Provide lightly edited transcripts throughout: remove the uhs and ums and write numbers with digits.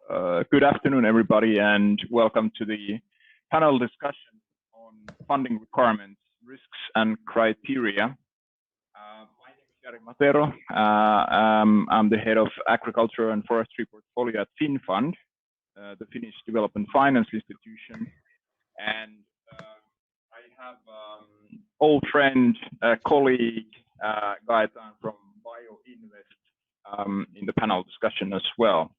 Good afternoon, everybody, and welcome to the panel discussion on funding requirements, risks, and criteria. My name is Jari Matero. I'm the head of agriculture and forestry portfolio at Finnfund, the Finnish development finance institution. And I have old friend, colleague, Gaëtan from BioInvest in the panel discussion as well.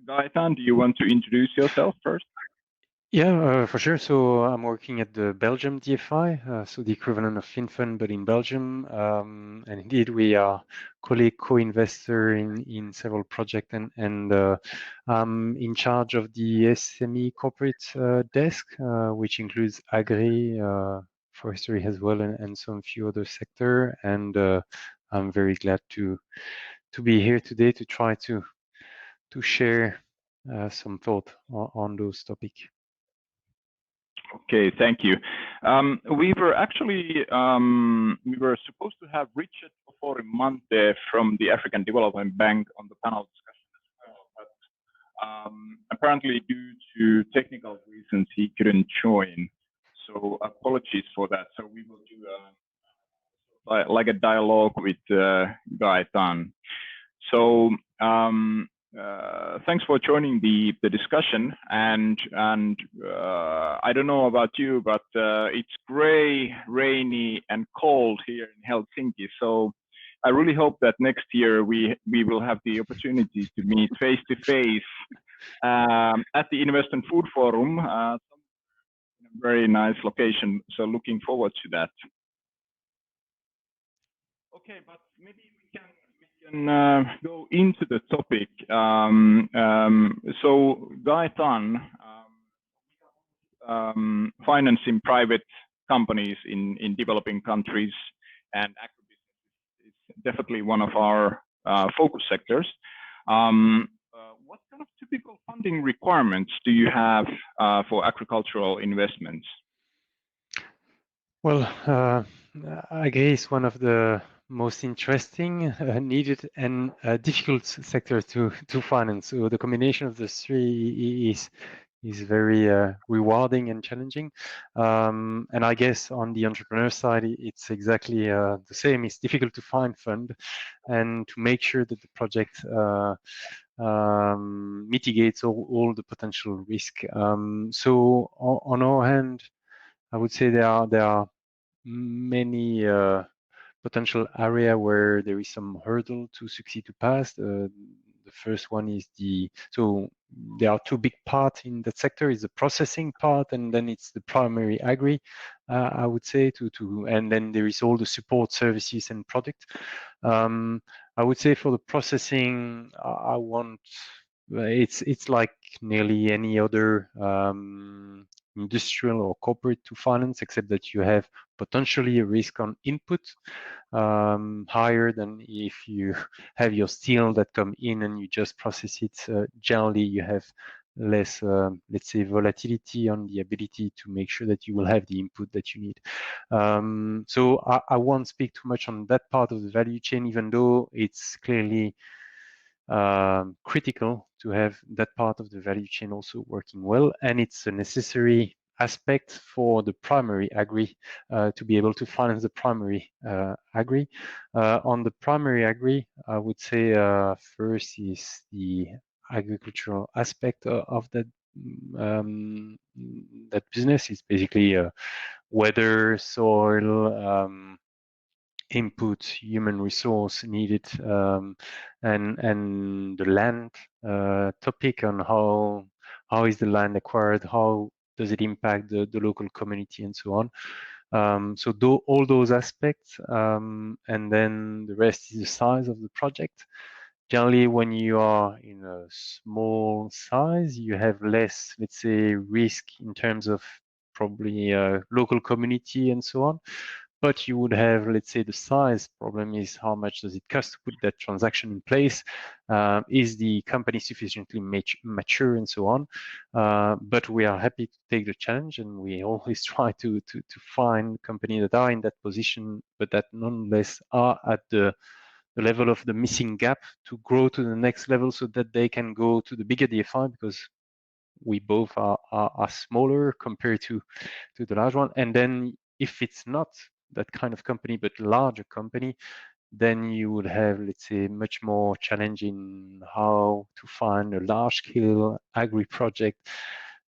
Gaëtan, do you want to introduce yourself first? Yeah, for sure. So I'm working at the Belgium DFI, so the equivalent of Finnfund, but in Belgium. And indeed, we are co-investor in several projects, and I'm in charge of the SME corporate desk, which includes agri, forestry as well, and some few other sector. And I'm very glad to be here today to try to share some thought on those topics. Okay, thank you. We were actually we were supposed to have Richard Ofori-Mante from the African Development Bank on the panel discussion as well, but apparently due to technical reasons he couldn't join. So apologies for that. So we will do like a dialogue with Gaëtan. So thanks for joining the discussion, and I don't know about you, but it's gray, rainy, and cold here in Helsinki. So I really hope that next year we will have the opportunity to meet face to face at the Invest and Food Forum, in a very nice location. So looking forward to that. Okay, but maybe we can go into the topic. So Gaëtan, financing private companies in developing countries, and agribusiness is definitely one of our focus sectors. What kind of typical funding requirements do you have for agricultural investments? Well, agri is one of the most interesting, needed, and difficult sectors to finance. So the combination of the three is very rewarding and challenging. And I guess on the entrepreneur side, it's exactly the same. It's difficult to find fund and to make sure that the project mitigates all the potential risk. So on our hand, I would say there are many potential area where there is some hurdle to succeed to pass. The first one is so there are two big parts in that sector. Is the processing part, and then it's the primary agri, I would say, and then there is all the support services and product. I would say for the processing, it's like nearly any other industrial or corporate to finance, except that you have potentially a risk on input higher than if you have your steel that come in and you just process it. Generally, you have less, let's say, volatility on the ability to make sure that you will have the input that you need. So I won't speak too much on that part of the value chain, even though it's clearly critical to have that part of the value chain also working well, and it's a necessary aspect for the primary agri to be able to finance the primary agri. On the primary agri, I would say first is the agricultural aspect of that that business. Is basically weather, soil, input, human resource needed, and the land topic on how is the land acquired, how does it impact the local community, and so on. So all those aspects, and then the rest is the size of the project. Generally, when you are in a small size, you have less, let's say, risk in terms of probably local community and so on. But you would have, let's say, the size problem is how much does it cost to put that transaction in place? Is the company sufficiently mature and so on? But we are happy to take the challenge, and we always try to find companies that are in that position, but that nonetheless are at the level of the missing gap to grow to the next level so that they can go to the bigger DFI, because we both are smaller compared to the large one. And then if it's not that kind of company, but larger company, then you would have, let's say, much more challenging how to find a large-scale agri project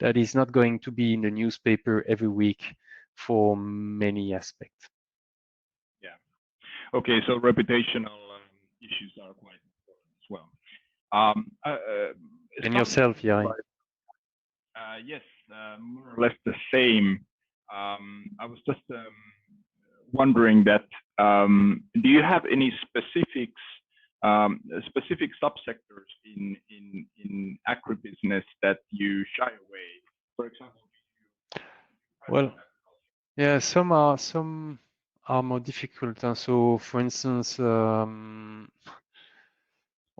that is not going to be in the newspaper every week for many aspects. Yeah. Okay, so reputational issues are quite important as well. And yourself, Jari? Yes, more or less the same. I was just wondering that do you have any specifics, specific subsectors in agribusiness that you shy away? For example, well, yeah, some are more difficult. And so, for instance, all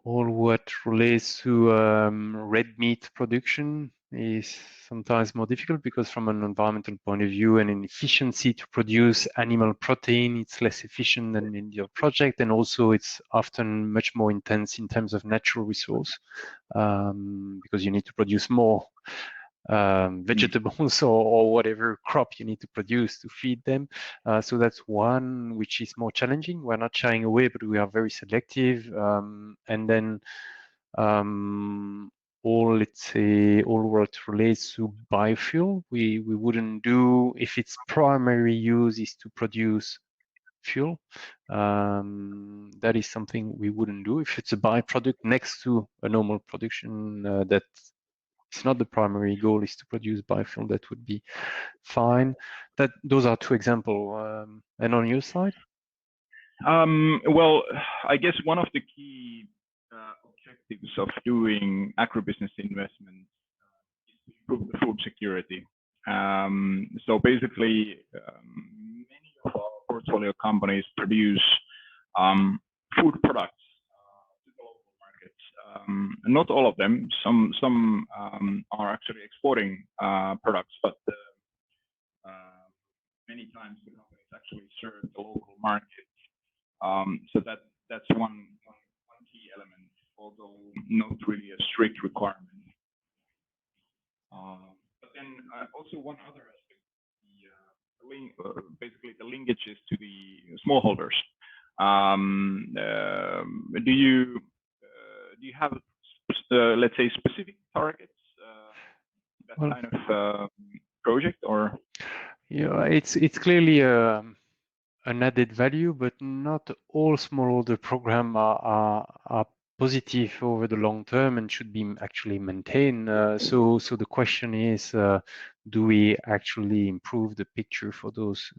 what relates to red meat production is sometimes more difficult, because from an environmental point of view and in efficiency to produce animal protein, it's less efficient than in your project, and also it's often much more intense in terms of natural resource, because you need to produce more vegetables or whatever crop you need to produce to feed them. So that's one which is more challenging. We're not shying away, but we are very selective. And then all, let's say, all what relates to biofuel, we wouldn't do if its primary use is to produce fuel. That is something we wouldn't do. If it's a byproduct next to a normal production that it's not the primary goal is to produce biofuel, that would be fine. Those are two examples. And on your side? Well, I guess one of the key objectives of doing agribusiness investments is to improve the food security. So basically, many of our portfolio companies produce food products to the local markets. Not all of them. Some are actually exporting products, but many times the companies actually serve the local market. So that's one key element, although not really a strict requirement. But then also one other aspect, basically the linkages to the smallholders. Do you have let's say specific targets that kind of project, or? Yeah, it's clearly an added value, but not all smallholder programs are positive over the long term and should be actually maintained. So the question is, do we actually improve the picture for those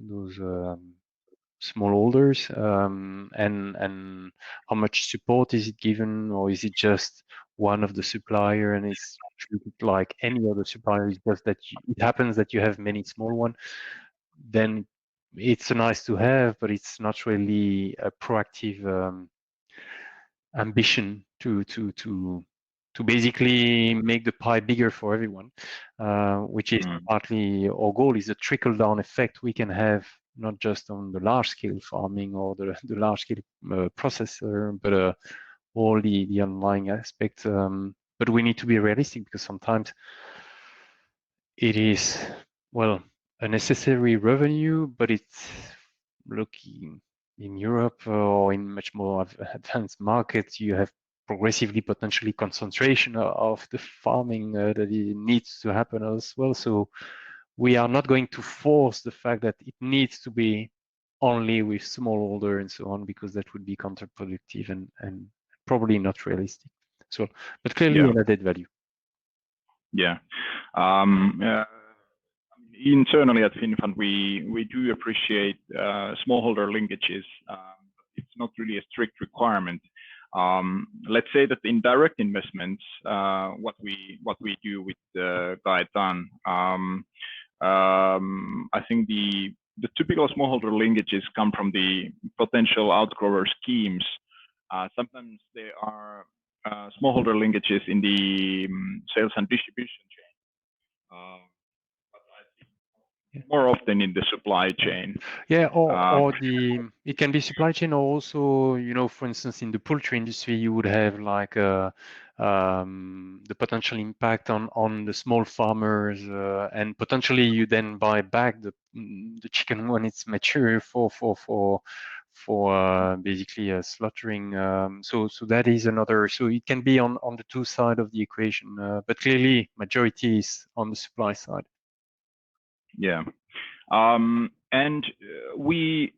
smallholders, and how much support is it given, or is it just one of the supplier and it's treated like any other supplier? It's just that it happens that you have many small ones. Then it's nice to have, but it's not really a proactive ambition to basically make the pie bigger for everyone, which is partly our goal. Is a trickle-down effect we can have not just on the large-scale farming or the large-scale processor, but all the underlying aspects. But we need to be realistic, because sometimes it is, well, a necessary revenue, but it's looking in Europe or in much more advanced markets, you have progressively potentially concentration of the farming that it needs to happen as well. So we are not going to force the fact that it needs to be only with smallholder and so on, because that would be counterproductive and probably not realistic. So, but clearly an added value. Yeah. Internally at Finnfund, we do appreciate smallholder linkages. It's not really a strict requirement. Let's say that in direct investments, what we do with Gaëtan, I think the typical smallholder linkages come from the potential outgrower schemes. Sometimes there are smallholder linkages in the sales and distribution chain. more often in the supply chain. Yeah, or it can be supply chain, or also, you know, for instance, in the poultry industry, you would have like the potential impact on the small farmers, and potentially you then buy back the chicken when it's mature for basically slaughtering. So that is another. So it can be on the two sides of the equation, but clearly majority is on the supply side. Yeah. And we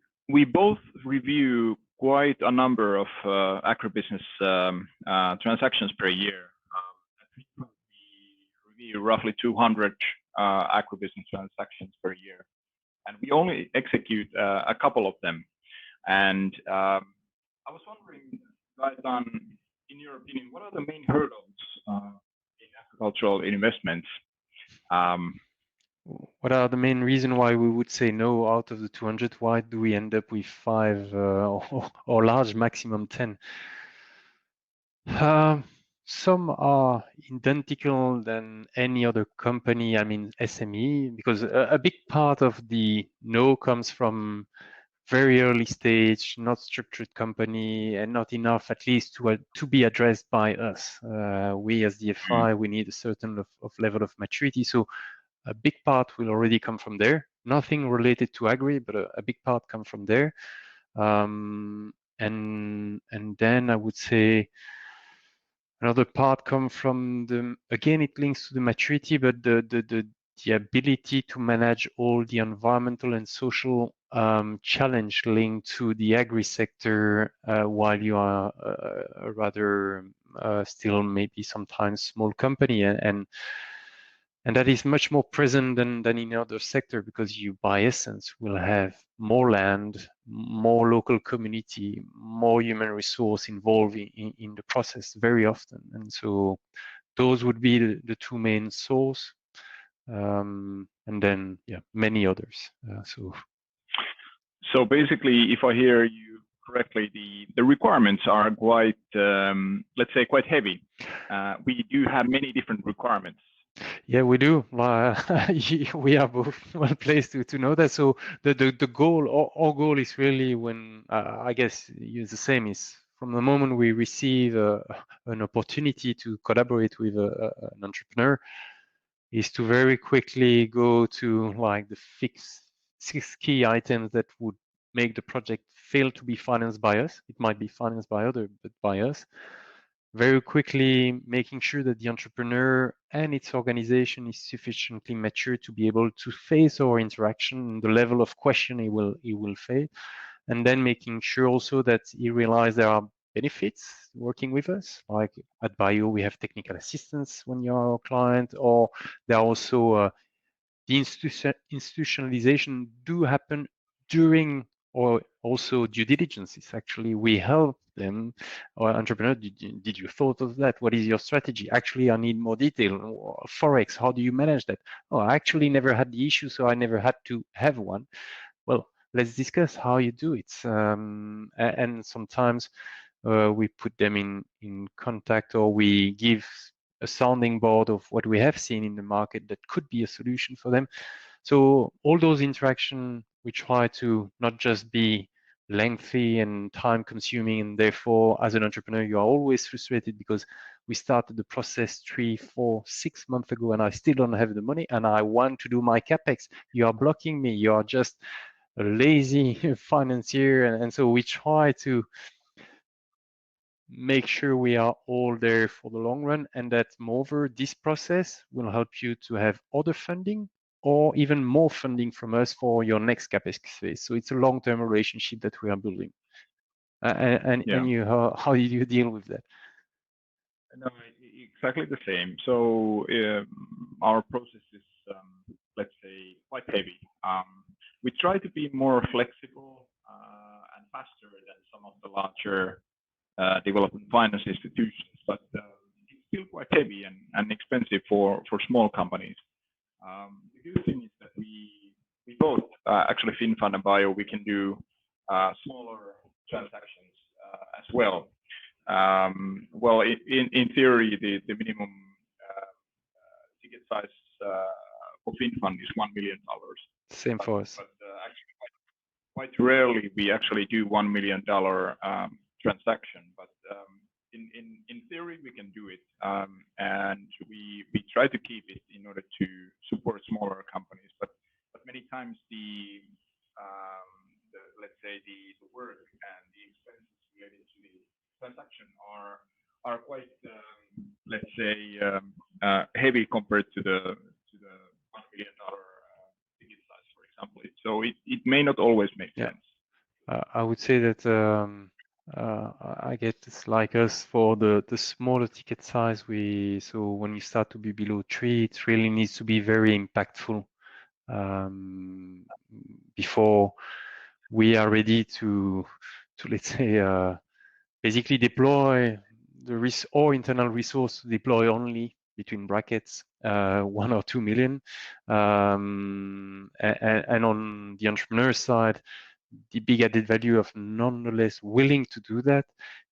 both review quite a number of agribusiness transactions per year. We review roughly 200 agribusiness transactions per year, and we only execute a couple of them. And I was wondering, Gaëtan, in your opinion, what are the main hurdles in agricultural investments? What are the main reasons why we would say no out of the 200? Why do we end up with 5 or large maximum 10? Some are identical than any other company, I mean SME, because a big part of the no comes from very early stage, not structured company, and not enough at least to be addressed by us. We as DFI, we need a certain of level of maturity. So a big part will already come from there. Nothing related to agri, but a big part come from there. And then I would say another part come from again, it links to the maturity, but the ability to manage all the environmental and social challenge linked to the agri sector while you are rather still maybe sometimes small company, and that is much more present than in other sector, because you by essence will have more land, more local community, more human resource involved in the process very often. And so those would be the two main source. And then, yeah, many others. So basically, if I hear you correctly, the requirements are quite, let's say, quite heavy. We do have many different requirements. Yeah, we do. We are both well placed to know that. So the goal, our goal is really, when I guess it's the same, is from the moment we receive an opportunity to collaborate with an entrepreneur, is to very quickly go to like the 6 key items that would make the project fail to be financed by us. It might be financed by others, but by us. Very quickly making sure that the entrepreneur and its organization is sufficiently mature to be able to face our interaction, the level of question he will face, and then making sure also that he realizes there are benefits working with us. Like at Bio, we have technical assistance when you're our client, or there are also the institutionalization do happen during, or also due diligences. Actually, we help them, or entrepreneur, did you thought of that? What is your strategy? Actually, I need more detail. Forex, how do you manage that? Oh, I actually never had the issue, so I never had to have one. Well, let's discuss how you do it. And sometimes we put them in contact, or we give a sounding board of what we have seen in the market that could be a solution for them. So all those interactions, we try to not just be lengthy and time consuming, and therefore as an entrepreneur you are always frustrated because we started the process 3, 4, 6 months ago and I still don't have the money and I want to do my capex. You are blocking me. You are just a lazy financier. And so we try to make sure we are all there for the long run, and that moreover this process will help you to have other funding or even more funding from us for your next capex phase. So it's a long-term relationship that we are building. And you, how do you deal with that? No, exactly the same. So our process is, let's say, quite heavy. We try to be more flexible and faster than some of the larger development finance institutions, but it's still quite heavy and expensive for small companies. The good thing is that we both, actually Finnfund and Bio, we can do smaller transactions as well. Well, in theory, the minimum ticket size for Finnfund is $1 million. Same for us. But actually, quite rarely we actually do $1 million transaction. But in theory, we can do it, and we try to keep it in order to support smaller companies. But many times the let's say the work and the expenses related to the transaction are quite let's say heavy compared to the $1 million ticket size, for example. So it may not always make sense. I would say that I get it's like us for the smaller ticket size. So when you start to be below 3, it really needs to be very impactful before we are ready to let's say basically deploy the internal resource to deploy only between brackets 1 or 2 million, and on the entrepreneur side, the big added value of nonetheless willing to do that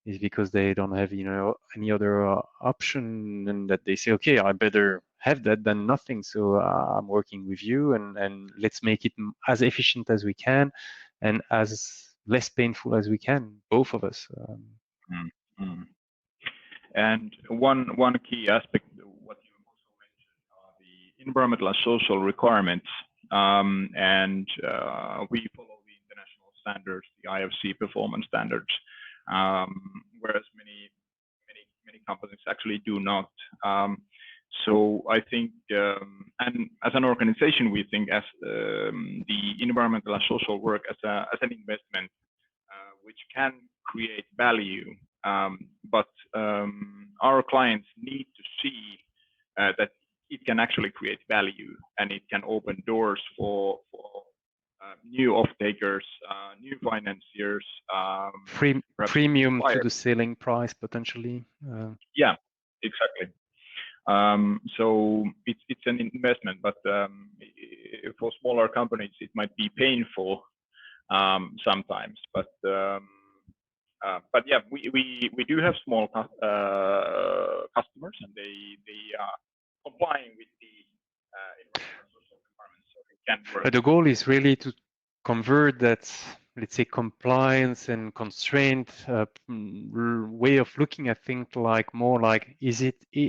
is because they don't have any other option, and that they say, okay, I better have that than nothing. So I'm working with you, and let's make it as efficient as we can and as less painful as we can, both of us. And one key aspect, what you also mentioned, are the environmental and social requirements, and we follow the international standards, the IFC performance standards, whereas many companies actually do not. So I think, and as an organization, we think as the environmental and social work as an investment, which can create value, but our clients need to see that it can actually create value, and it can open doors for new off-takers, new financiers, premium to the selling price potentially. Yeah, exactly. So it's an investment, but for smaller companies it might be painful sometimes. But yeah, we do have small customers, and they are complying with the environmental social requirements, so it can work. But the goal is really to convert that, let's say, compliance and constraint way of looking at things like more like,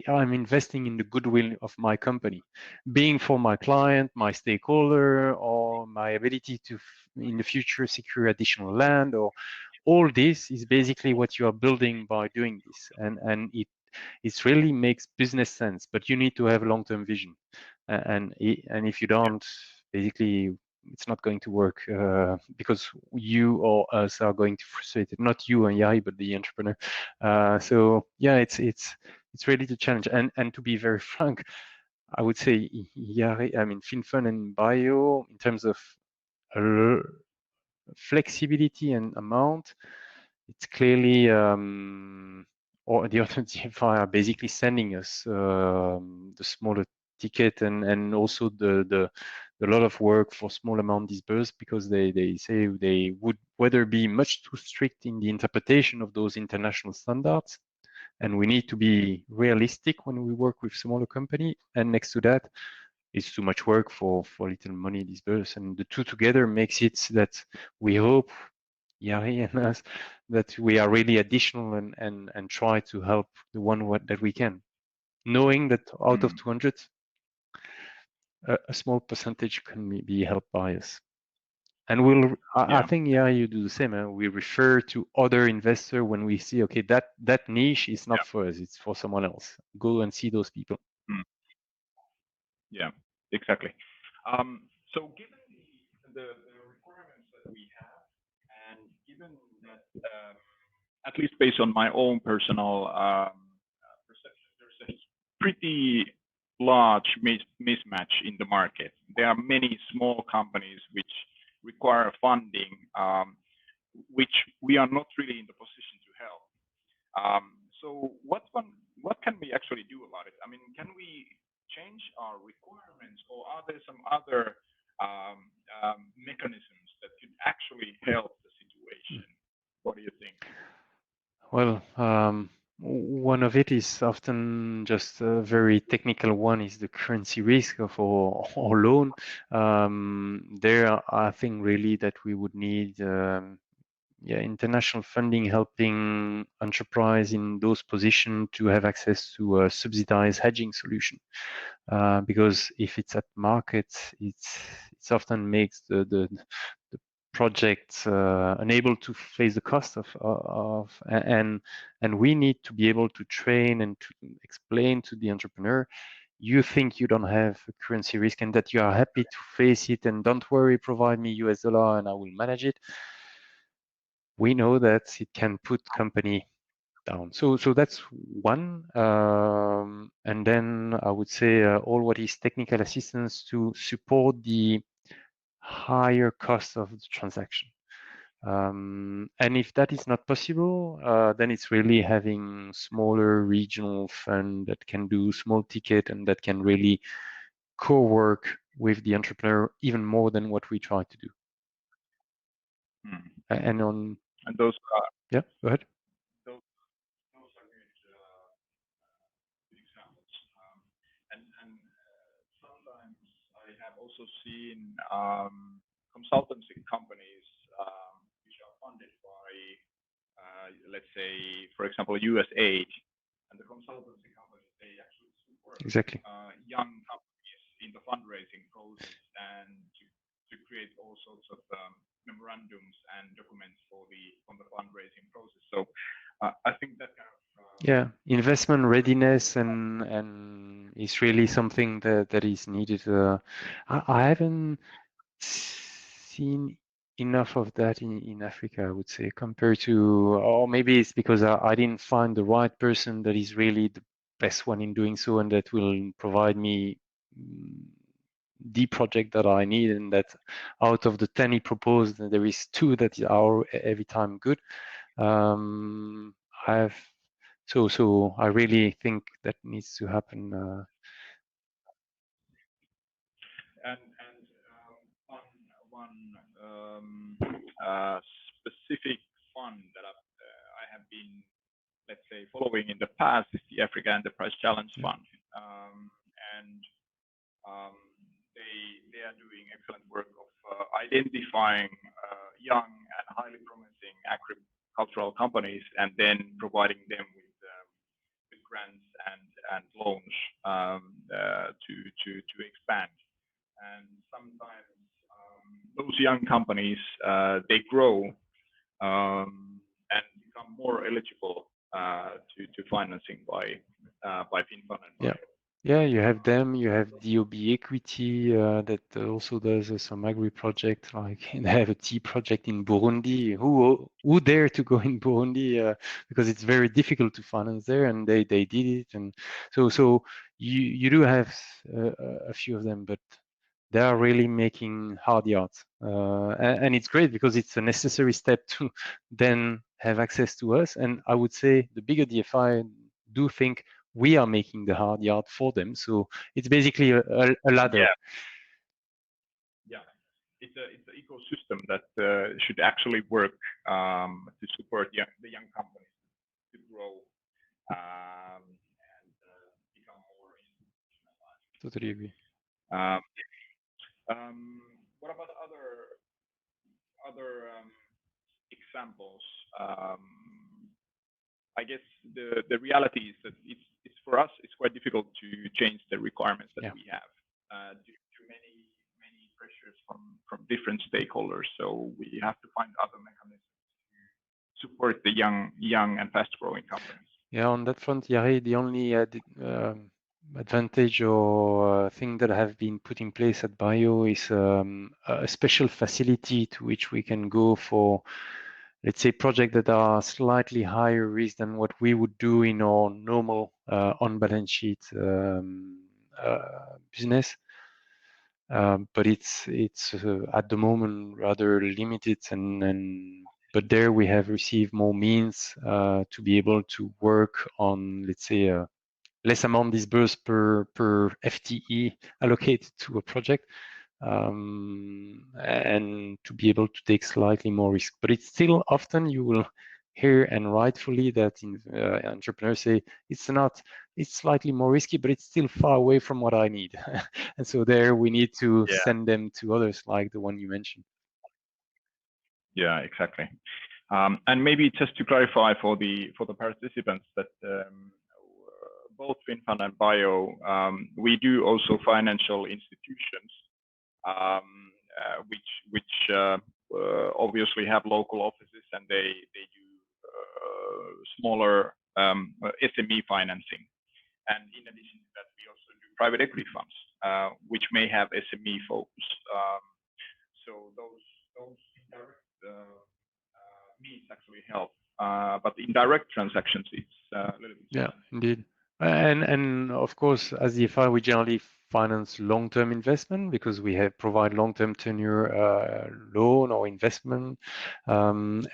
I'm investing in the goodwill of my company, being for my client, my stakeholder, or my ability to in the future secure additional land, or all this is basically what you are building by doing this, and it really makes business sense, but you need to have long-term vision, and if you don't, basically it's not going to work, because you or us are going to frustrate it. Not you and Jari, but the entrepreneur. So yeah, it's really the challenge. And to be very frank, I would say Jari, I mean Finnfund and Bio, in terms of flexibility and amount, it's clearly or the alternative are basically sending us the smaller ticket, and also the lot of work for small amount disbursed, because they say they would whether be much too strict in the interpretation of those international standards, and we need to be realistic when we work with smaller company, and next to that, it's too much work for little money disbursed, and the two together makes it that we hope, Jari and us, that we are really additional and try to help the one that we can, knowing that out of 200, a small percentage can be helped by us. And I think, you do the same. We refer to other investor when we see, okay, that niche is not for us, it's for someone else. Go and see those people. Yeah, exactly. So given the requirements that we have, and given that, at least based on my own personal perception, there's a pretty large mismatch in the market. There are many small companies which require funding, which we are not really in the position to help. So what can we actually do about it? I mean, can we change our requirements, or are there some other mechanisms that could actually help the situation? What do you think? Well, One of it is often just a very technical one, is the currency risk of our loan. There, I think really that we would need international funding helping enterprise in those positions to have access to a subsidized hedging solution. Because if it's at market, it's often makes the project unable to face the cost and we need to be able to train and to explain to the entrepreneur, you think you don't have a currency risk and that you are happy to face it, and don't worry, provide me US dollar and I will manage it. We know that it can put company down. So that's one. And then I would say all what is technical assistance to support the higher cost of the transaction. And if that is not possible, then it's really having smaller regional fund that can do small ticket and that can really co-work with the entrepreneur even more than what we try to do. And those yeah, go ahead. Those are good examples. And sometimes I have also seen consultancy companies which are funded by, let's say, for example, USAID, and the consultancy companies, they actually support young companies in the fundraising process and to create all sorts of memorandums and documents for the fundraising process. So I think that kind of investment readiness and is really something that is needed. I haven't seen enough of that in Africa, I would say, compared to, or maybe it's because I didn't find the right person that is really the best one in doing so and that will provide me the project that I need, and that out of the 10 he proposed, there is 2 that are every time good. So I really think that needs to happen. And one specific fund that I have been, let's say, following in the past is the African Enterprise Challenge Fund, and they are doing excellent work of identifying young and highly promising agricultural companies and then providing them with grants and loans to expand. And sometimes those young companies they grow and become more eligible to financing by Finnfund and by Yeah, you have them. You have DOB Equity that also does some agri project. Like they have a tea project in Burundi. Who dare to go in Burundi because it's very difficult to finance there, and they did it. And so you do have a few of them, but they are really making hard yards, and it's great because it's a necessary step to then have access to us. And I would say the bigger DFI do think we are making the hard yard for them. So it's basically a ladder. Yeah, it's an ecosystem that should actually work to support the young companies to grow and become more institutionalized. Totally agree. What about other examples? I guess the reality is that it's for us, it's quite difficult to change the requirements that we have due to many pressures from different stakeholders. So we have to find other mechanisms to support the young and fast growing companies. Yeah, on that front, Jari, the only advantage or thing that have been put in place at Bio is a special facility to which we can go for, let's say, projects that are slightly higher risk than what we would do in our normal on-balance sheet business. But it's at the moment rather limited, but there we have received more means to be able to work on, let's say, less amount disbursed per FTE allocated to a project, and to be able to take slightly more risk. But it's still often you will hear and rightfully that entrepreneurs say it's slightly more risky, but it's still far away from what I need. And so there we need to send them to others like the one you mentioned. Yeah, exactly. And maybe just to clarify for the participants that both Finnfund and Bio, we do also financial institutions, which obviously have local offices, and they do smaller SME financing. And in addition to that, we also do private equity funds, which may have SME focus. So those indirect means actually help, but the indirect transactions, it's a little bit challenging. Indeed. And of course, as the FI, we generally finance long-term investment because we provide long-term tenure loan or investment, and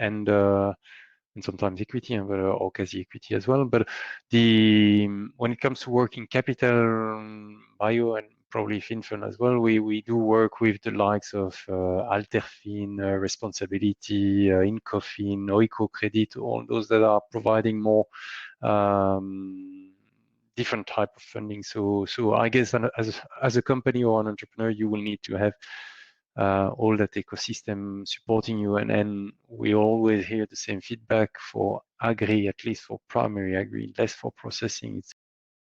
sometimes equity, or quasi equity as well. But when it comes to working capital, Bio and probably Finnfund as well, we do work with the likes of Alterfin, Responsability, Incofin, Oiko Credit, all those that are providing more different type of funding. So I guess as a company or an entrepreneur, you will need to have all that ecosystem supporting you, and we always hear the same feedback for agri, at least for primary agri, less for processing. It's